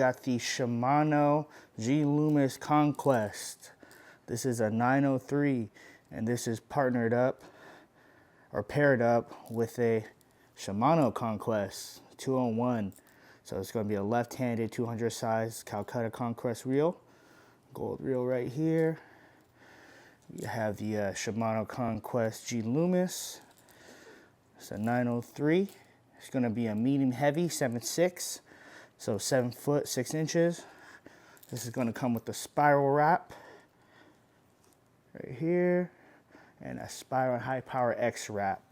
got the Shimano G.Loomis Conquest. This is a 903, and this is partnered up or paired up with a Shimano Conquest 201. So it's going to be a left-handed 200 size Calcutta Conquest reel. Gold reel right here. You have the Shimano Conquest G.Loomis. It's a 903. It's going to be a medium heavy 7.6, so 7 foot 6 inches. This is going to come with the spiral wrap right here and a spiral high power X wrap.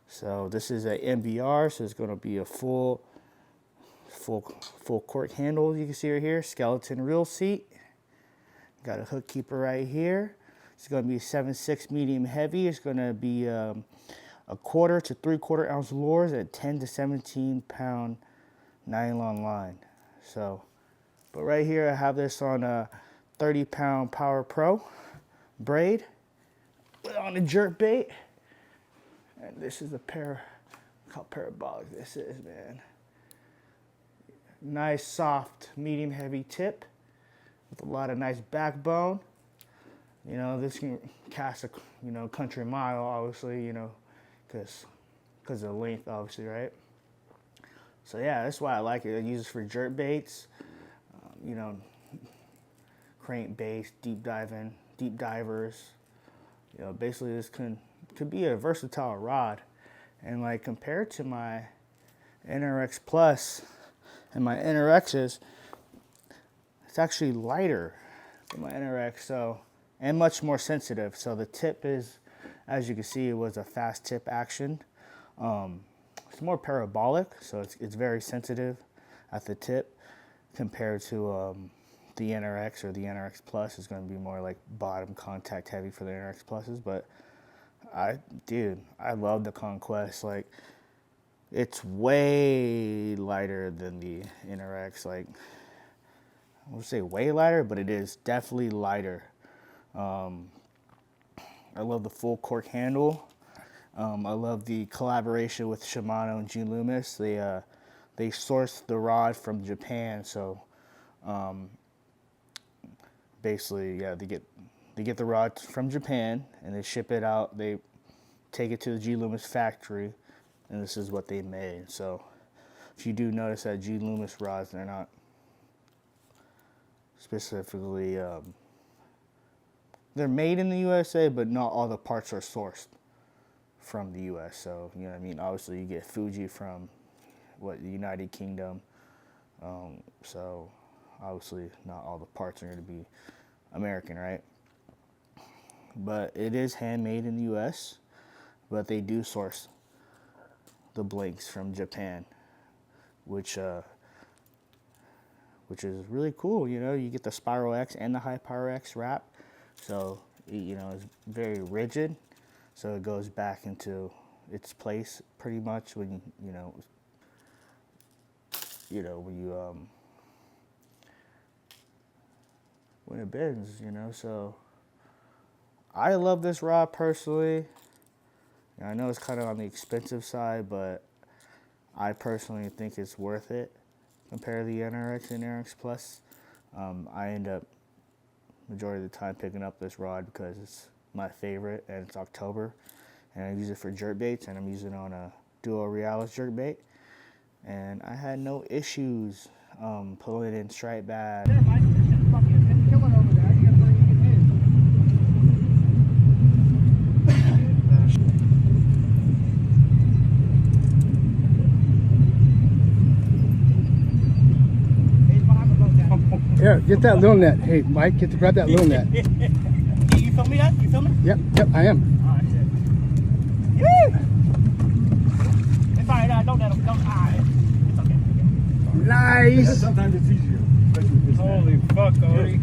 So this is a MBR, so it's going to be a full cork handle. You can see right here, skeleton reel seat. Got a hook keeper right here. It's going to be 7.6 medium heavy. It's going to be a 1/4 to 3/4 ounce lures at 10 to 17 pound nylon line. So, but right here I have this on a 30 pound Power Pro braid on a jerk bait. And this is a look how parabolic this is, man. Nice soft medium heavy tip with a lot of nice backbone. You know, this can cast a country mile, obviously, because of the length, obviously, right? So yeah, that's why I like it. I use it for jerk baits, crank baits, deep divers. Basically this could be a versatile rod. And like compared to my NRX Plus and my NRXs, it's actually lighter than my NRX, so, and much more sensitive. So the tip is, as you can see, it was a fast tip action. It's more parabolic, so it's very sensitive at the tip compared to the NRX or the NRX Plus. Is going to be more like bottom contact heavy for the NRX Pluses. But I love the Conquest. Like, it's way lighter than the NRX. Like, I would say way lighter, but it is definitely lighter. I love the full cork handle. I love the collaboration with Shimano and G.Loomis. They sourced the rod from Japan, so basically, yeah, they get the rod from Japan and they ship it out. They take it to the G.Loomis factory, and this is what they made. So if you do notice that G.Loomis rods, they're not specifically they're made in the USA, but not all the parts are sourced from the US. So, you know what I mean? Obviously, you get Fuji from the United Kingdom. So, obviously, not all the parts are going to be American, right? But it is handmade in the US, but they do source the blanks from Japan, which is really cool. You get the Spiral X and the High Power X wrap. So, it's very rigid. So it goes back into its place pretty much when when it bends, So I love this rod personally. I know it's kind of on the expensive side, but I personally think it's worth it compared to the NRX and NRX Plus. I end up majority of the time picking up this rod because it's my favorite, and it's October, and I use it for jerk baits, and I'm using it on a Duo Realis jerk bait, and I had no issues pulling it in straight bad. Here, get that little net. Hey, Mike, grab that little net. You film me that? You filming? Yep, I am. All right, shit. Woo! It's all right, don't let them. It's okay. Nice. Yeah, sometimes it's easier. Especially with this Holy fuck, Odie.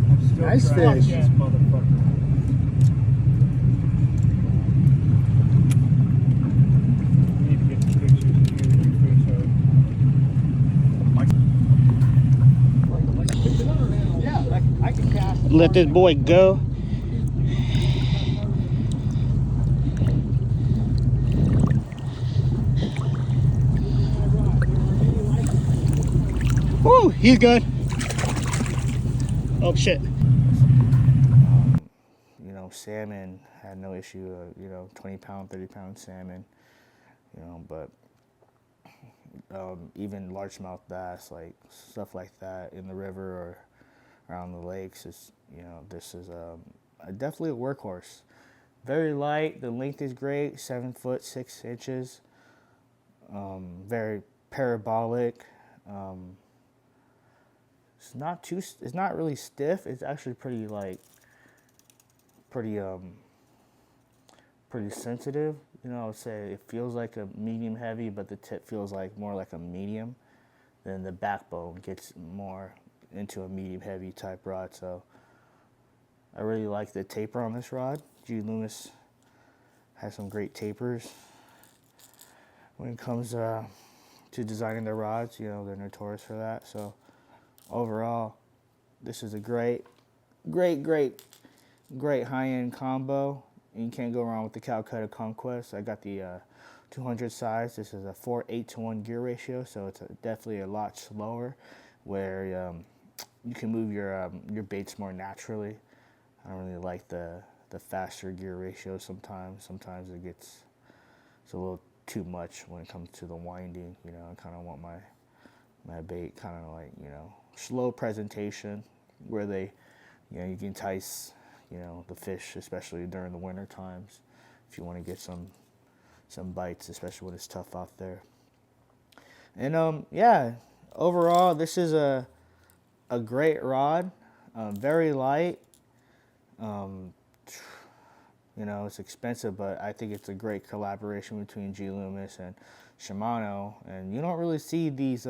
I'm still Nice trying fish. this motherfucker. We need to get the pictures and get a new fish out. I can cast. Let this boy go. Woo, he's good. Oh shit. You know, salmon had no issue. You know, 20-pound, 30-pound salmon. You know, but even largemouth bass, like stuff like that in the river or around the lakes, is, you know, this is definitely a workhorse. Very light. The length is great. 7 foot 6 inches. Very parabolic. It's not too. It's not really stiff. It's actually pretty pretty sensitive. You know, I would say it feels like a medium heavy, but the tip feels like more like a medium. Then the backbone gets more into a medium heavy type rod. So I really like the taper on this rod. G.Loomis has some great tapers when it comes to designing their rods. You know, they're notorious for that. So overall, this is a great high-end combo. And you can't go wrong with the Calcutta Conquest. I got the 200 size. This is a 4:8-to-1 gear ratio, so it's definitely a lot slower, where you can move your baits more naturally. I don't really like the faster gear ratio sometimes. Sometimes it's a little too much when it comes to the winding. You know, I kind of want my bait kind of like, you know, slow presentation, where they, you know, you can entice, you know, the fish, especially during the winter times, if you want to get some bites, especially when it's tough out there. And yeah, overall, this is a great rod, very light. You know, it's expensive, but I think it's a great collaboration between G.Loomis and Shimano. And you don't really see these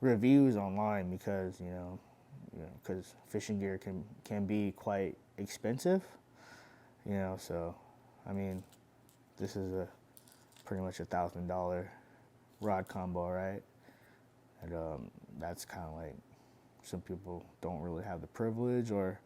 reviews online because, you know, because fishing gear can be quite expensive. You know, so I mean, this is pretty much $1,000 rod combo, right? And that's kind of like, some people don't really have the privilege, or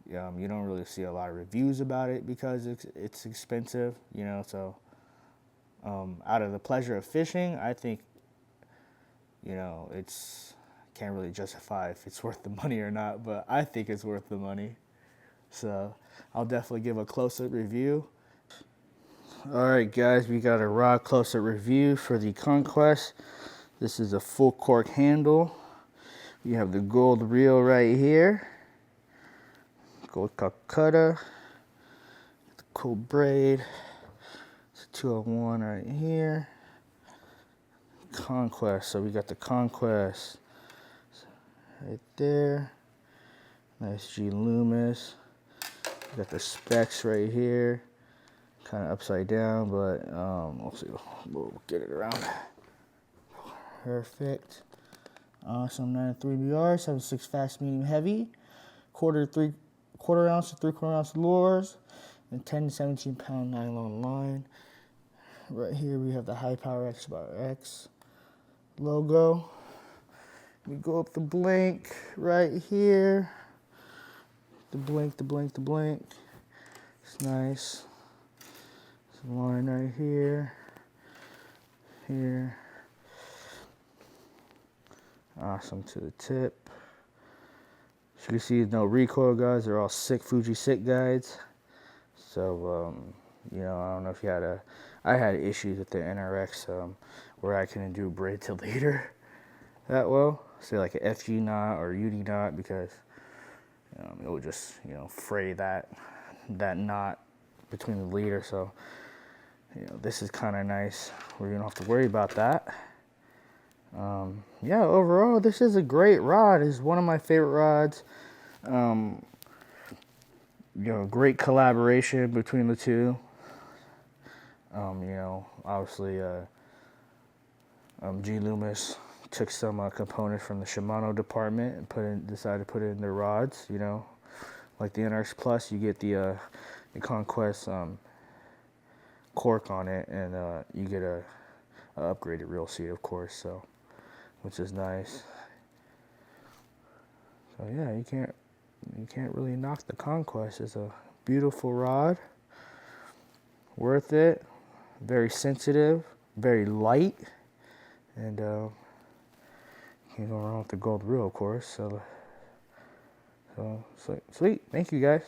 you don't really see a lot of reviews about it because it's expensive, you know. So out of the pleasure of fishing, I think, you know, can't really justify if it's worth the money or not, but I think it's worth the money. So I'll definitely give a close-up review. All right, guys, we got a rod close-up review for the Conquest. This is a full cork handle. You have the gold reel right here. Gold Calcutta. The cool braid. It's a 201 right here. Conquest. So we got the Conquest right there. Nice G.Loomis. We got the specs right here. Kind of upside down, but we'll see. We'll get it around. Perfect. Awesome. 903 BR, 7.6 fast, medium, heavy. Quarter ounce to 3/4 ounce lures, and 10 to 17 pound nylon line. Right here we have the High Power X logo. We go up the blank right here. The blank. It's nice. It's a line right here. Here. Awesome to the tip. As you can see, no recoil, guys. They're all Fuji SICK guides. So, you know, I don't know if you had I had issues with the NRX where I couldn't do braid to leader that well. Say like a FG knot or UD knot, because it would just, you know, fray that knot between the leader. So, you know, this is kind of nice where you don't have to worry about that. Yeah, overall, this is a great rod. It's one of my favorite rods. You know, great collaboration between the two. You know, obviously, G.Loomis took some components from the Shimano department and decided to put it in their rods. You know, like the NRX Plus, you get the Conquest cork on it, and you get a upgraded reel seat, of course. So, which is nice. So yeah, you can't really knock the Conquest. It's a beautiful rod, worth it, very sensitive, very light, and can't go wrong with the gold reel, of course. So sweet. Thank you guys.